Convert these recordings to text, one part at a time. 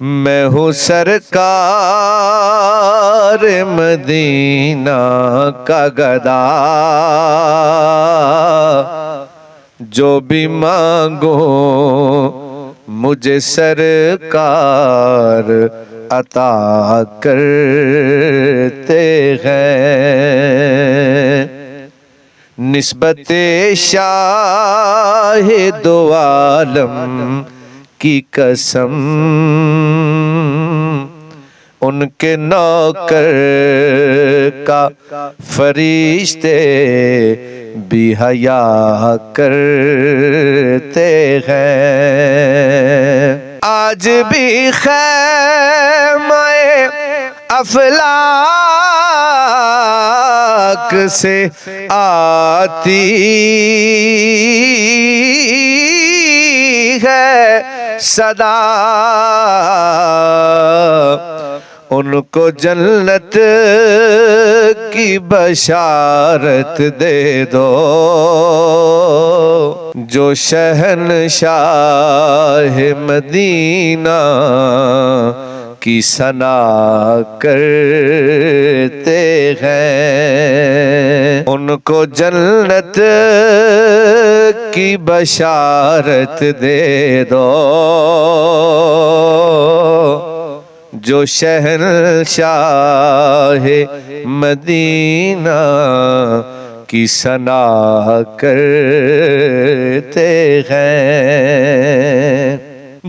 मैं हूँ सरकार मदीना का गदा, जो भी मांगो मुझे सरकार अता करते हैं। निस्बते शाहे दो आलम की कसम, उनके नौकर का फरिश्ते भी हया करते हैं। आज भी खैमाए अफलाक से आती है सदा, उनको जन्नत की बशारत दे दो, जो शहनशाह मदीना की सना करते हैं। उनको जन्नत की बशारत दे दो, जो शहनशाह मदीना की सना करते हैं।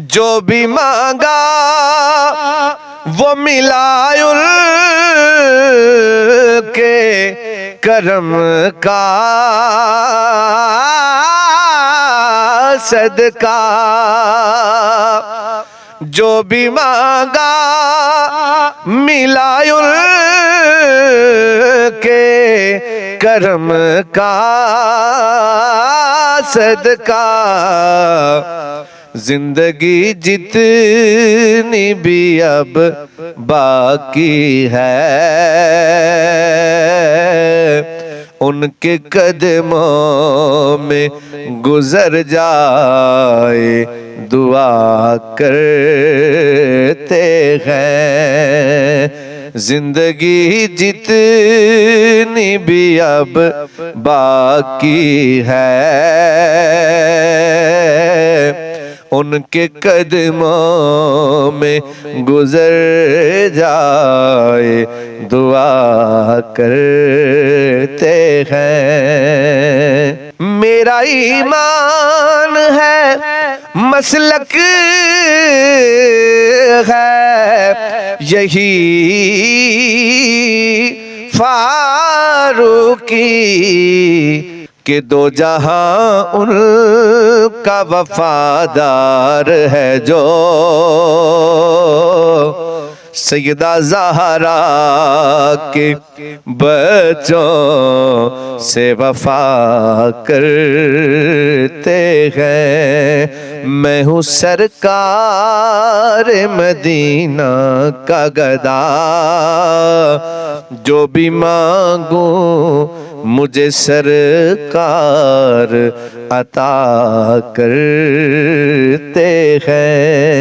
जो भी मांगा वो मिला उनके करम का सदका, जो भी मांगा मिला उनके करम का सदका। जिंदगी जितनी भी अब बाकी है, उनके कदमों में गुजर जाए दुआ करते हैं। जिंदगी जितनी भी अब बाकी है, उनके कदमों में गुजर जाए दुआ करते हैं। मेरा ईमान है मसलक है यही फारूकी, कि दो जहां उनका वफादार है जो, सैयदा ज़हरा के बच्चों से वफा करते हैं। मैं हूँ सरकार मदीना का गदा, जो भी मांगू मुझे सरकार अता करते हैं।